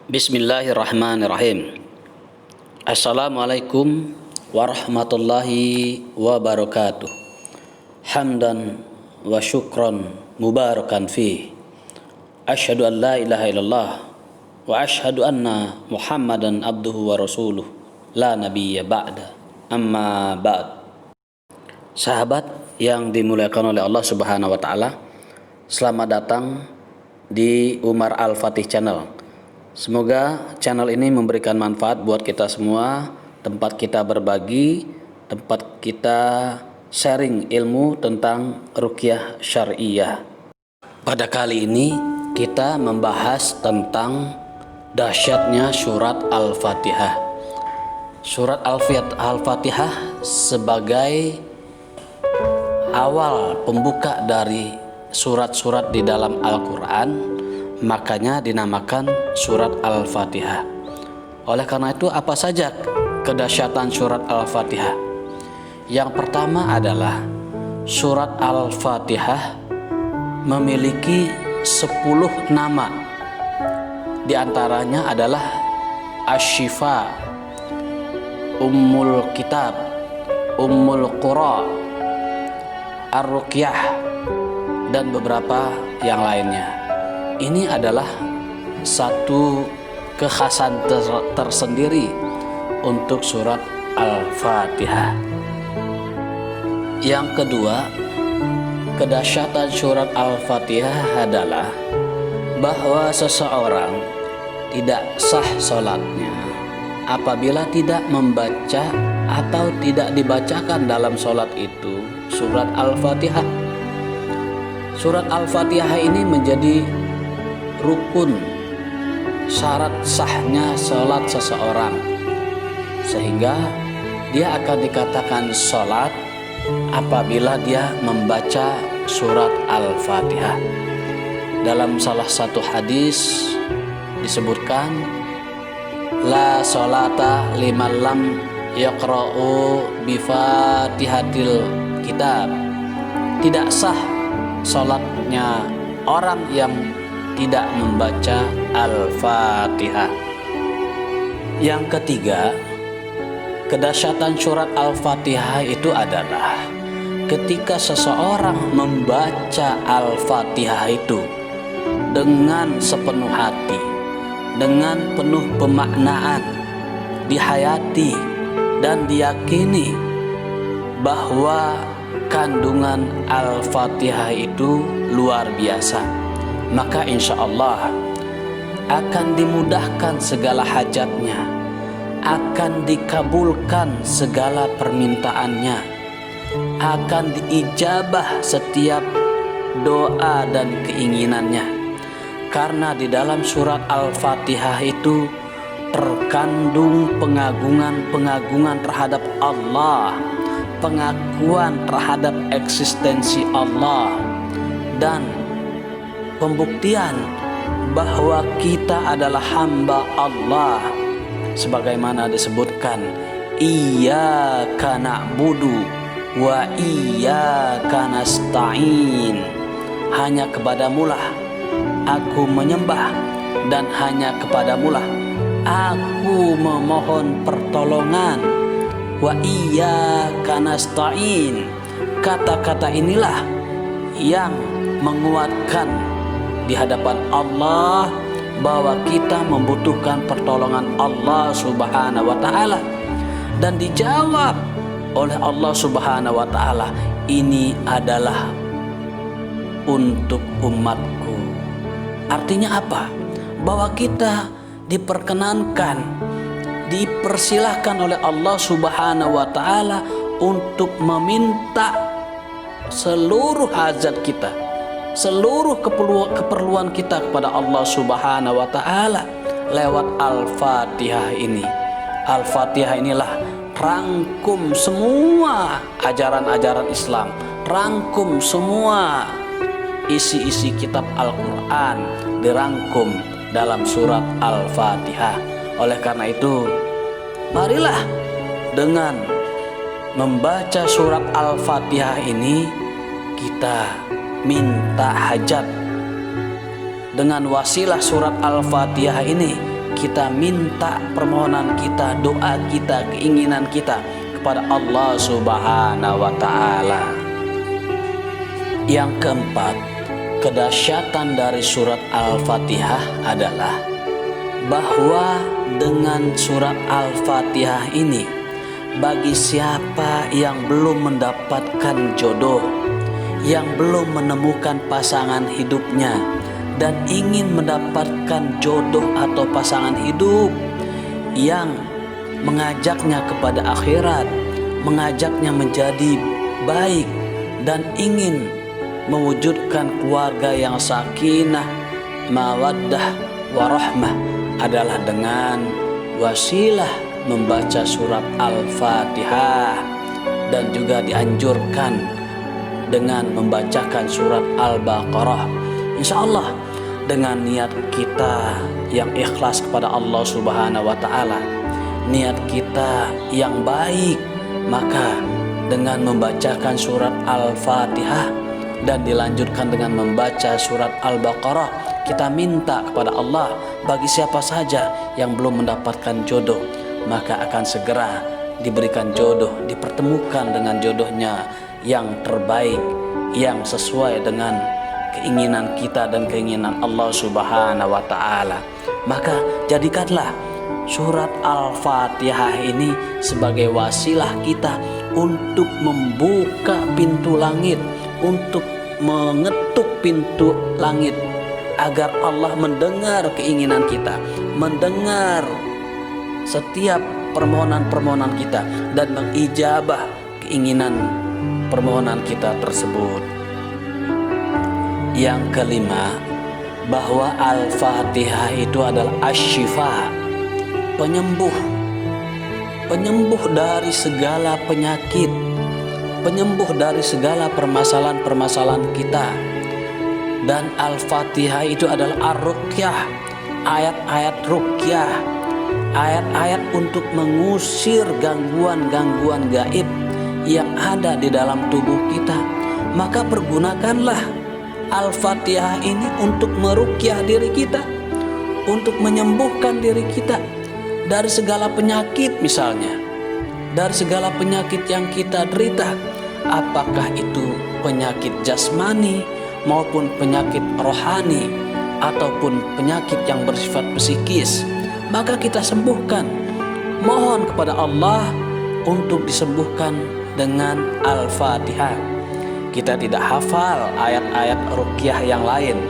Bismillahirrahmanirrahim. Assalamualaikum warahmatullahi wabarakatuh. Hamdan wa syukran mubarakan fi. Asyhadu an la ilaha illallah wa asyhadu anna Muhammadan abduhu wa rasuluh la nabiyya ba'da. Amma ba'd. Sahabat yang dimuliakan oleh Allah Subhanahu wa taala, selamat datang di Umar Al-Fatih Channel. Semoga channel ini memberikan manfaat buat kita semua, tempat kita berbagi, tempat kita sharing ilmu tentang ruqyah syariah. Pada kali ini kita membahas tentang dahsyatnya surat Al-Fatihah. Surat Al-Fatihah sebagai awal pembuka dari surat-surat di dalam Al-Quran, makanya dinamakan surat Al-Fatihah. Oleh karena itu, apa saja kedahsyatan surat Al-Fatihah? Yang pertama adalah surat Al-Fatihah memiliki 10 nama. Di antaranya adalah Asy-Syifa, Ummul Kitab, Ummul Qura, Ar-Ruqyah, dan beberapa yang lainnya. Ini adalah satu kekhasan tersendiri untuk surat Al-Fatihah. Yang kedua, kedahsyatan surat Al-Fatihah adalah bahwa seseorang tidak sah sholatnya apabila tidak membaca atau tidak dibacakan dalam sholat itu surat Al-Fatihah. Surat Al-Fatihah ini menjadi rukun syarat sahnya sholat seseorang, sehingga dia akan dikatakan sholat apabila dia membaca surat Al-Fatihah. Dalam salah satu hadis disebutkan, la sholata liman lam yaqra'u bifatihatil kitab. Tidak sah sholatnya orang yang tidak membaca Al-Fatihah. Yang ketiga, kedahsyatan surat Al-Fatihah itu adalah ketika seseorang membaca Al-Fatihah itu dengan sepenuh hati, dengan penuh pemaknaan, dihayati dan diyakini bahwa kandungan Al-Fatihah itu luar biasa, maka insya Allah akan dimudahkan segala hajatnya, akan dikabulkan segala permintaannya, akan diijabah setiap doa dan keinginannya. Karena di dalam surat Al-Fatihah itu terkandung pengagungan terhadap Allah, pengakuan terhadap eksistensi Allah, dan pembuktian bahwa kita adalah hamba Allah, sebagaimana disebutkan, iyyaka na'budu wa iyyaka nasta'in. Hanya kepadamulah aku menyembah dan hanya kepadamulah aku memohon pertolongan. Wa iyyaka nasta'in. Kata-kata inilah yang menguatkan di hadapan Allah bahwa kita membutuhkan pertolongan Allah Subhanahu wa taala, dan dijawab oleh Allah Subhanahu wa taala, ini adalah untuk umatku. Artinya apa? Bahwa kita diperkenankan, dipersilahkan oleh Allah Subhanahu wa taala untuk meminta seluruh hajat kita, seluruh keperluan kita kepada Allah Subhanahu wa taala lewat Al-Fatihah ini. Al-Fatihah inilah rangkum semua ajaran-ajaran Islam, rangkum semua isi-isi kitab Al-Quran, dirangkum dalam surat Al-Fatihah. Oleh karena itu, marilah dengan membaca surat Al-Fatihah ini kita minta hajat. Dengan wasilah surat Al-Fatihah ini kita minta permohonan kita, doa kita, keinginan kita kepada Allah Subhanahu wa Ta'ala. Yang keempat, kedahsyatan dari surat Al-Fatihah adalah bahwa dengan surat Al-Fatihah ini, bagi siapa yang belum mendapatkan jodoh, yang belum menemukan pasangan hidupnya, dan ingin mendapatkan jodoh atau pasangan hidup yang mengajaknya kepada akhirat, mengajaknya menjadi baik, dan ingin mewujudkan keluarga yang sakinah, mawaddah, warahmah, adalah dengan wasilah membaca surat Al-Fatihah, dan juga dianjurkan dengan membacakan surat Al-Baqarah. Insya Allah dengan niat kita yang ikhlas kepada Allah Subhanahu wa Ta'ala, niat kita yang baik, maka dengan membacakan surat Al-Fatihah dan dilanjutkan dengan membaca surat Al-Baqarah, kita minta kepada Allah bagi siapa saja yang belum mendapatkan jodoh, maka akan segera diberikan jodoh, dipertemukan dengan jodohnya yang terbaik, yang sesuai dengan keinginan kita dan keinginan Allah Subhanahu wa Ta'ala. Maka jadikanlah surat Al-Fatihah ini sebagai wasilah kita untuk membuka pintu langit, untuk mengetuk pintu langit, agar Allah mendengar keinginan kita, mendengar setiap permohonan-permohonan kita, dan mengijabah keinginan permohonan kita tersebut. Yang kelima, bahwa Al-Fatihah itu adalah asy-syifa, penyembuh dari segala penyakit, penyembuh dari segala permasalahan-permasalahan kita. Dan Al-Fatihah itu adalah ar-ruqyah, ayat-ayat ruqyah, ayat-ayat untuk mengusir gangguan-gangguan gaib yang ada di dalam tubuh kita. Maka pergunakanlah Al-Fatihah ini untuk meruqyah diri kita, untuk menyembuhkan diri kita dari segala penyakit, misalnya dari segala penyakit yang kita derita, apakah itu penyakit jasmani maupun penyakit rohani ataupun penyakit yang bersifat psikis, maka kita sembuhkan. Mohon kepada Allah untuk disembuhkan dengan Al-Fatihah. Kita tidak hafal ayat-ayat ruqyah yang lain,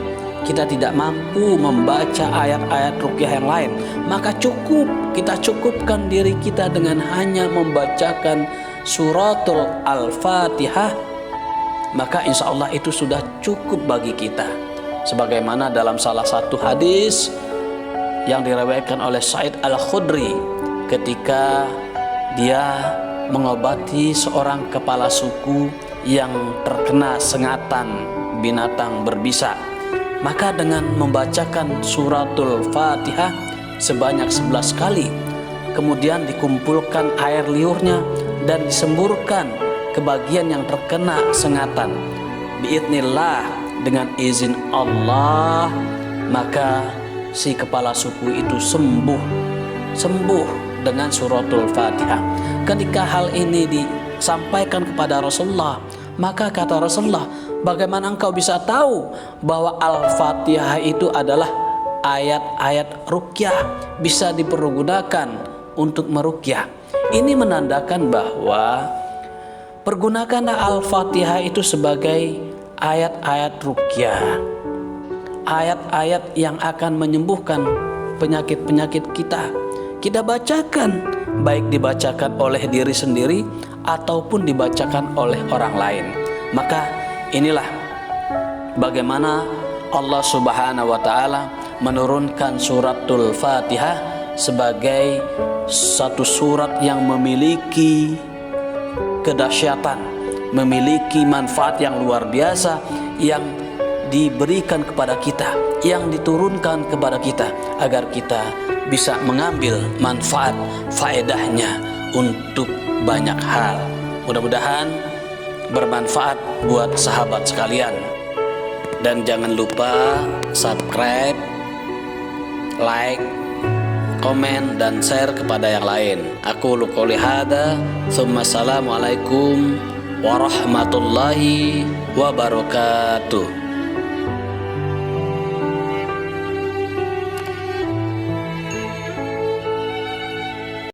kita tidak mampu membaca ayat-ayat ruqyah yang lain, maka kita cukupkan diri kita dengan hanya membacakan suratul Al-Fatihah, maka insya Allah itu sudah cukup bagi kita. Sebagaimana dalam salah satu hadis yang diriwayatkan oleh Sa'id Al-Khudri, ketika dia mengobati seorang kepala suku yang terkena sengatan binatang berbisa, maka dengan membacakan suratul Fatihah sebanyak 11 kali, kemudian dikumpulkan air liurnya dan disemburkan ke bagian yang terkena sengatan, biidznillah, dengan izin Allah, maka si kepala suku itu sembuh dengan suratul Fatihah. Ketika hal ini disampaikan kepada Rasulullah, maka kata Rasulullah, bagaimana engkau bisa tahu bahwa Al-Fatihah itu adalah ayat-ayat ruqyah, bisa dipergunakan untuk meruqyah? Ini menandakan bahwa pergunakanlah Al-Fatihah itu sebagai ayat-ayat ruqyah, ayat-ayat yang akan menyembuhkan penyakit-penyakit kita. Kita bacakan, baik dibacakan oleh diri sendiri ataupun dibacakan oleh orang lain. Maka inilah bagaimana Allah Subhanahu wa Ta'ala menurunkan suratul Fatihah sebagai satu surat yang memiliki kedahsyatan, memiliki manfaat yang luar biasa, yang diberikan kepada kita, yang diturunkan kepada kita, agar kita bisa mengambil manfaat faedahnya untuk banyak hal. Mudah-mudahan bermanfaat buat sahabat sekalian. Dan jangan lupa subscribe, like, komen, dan share kepada yang lain. Aku qouli hada, tsumma assalamualaikum warahmatullahi wabarakatuh.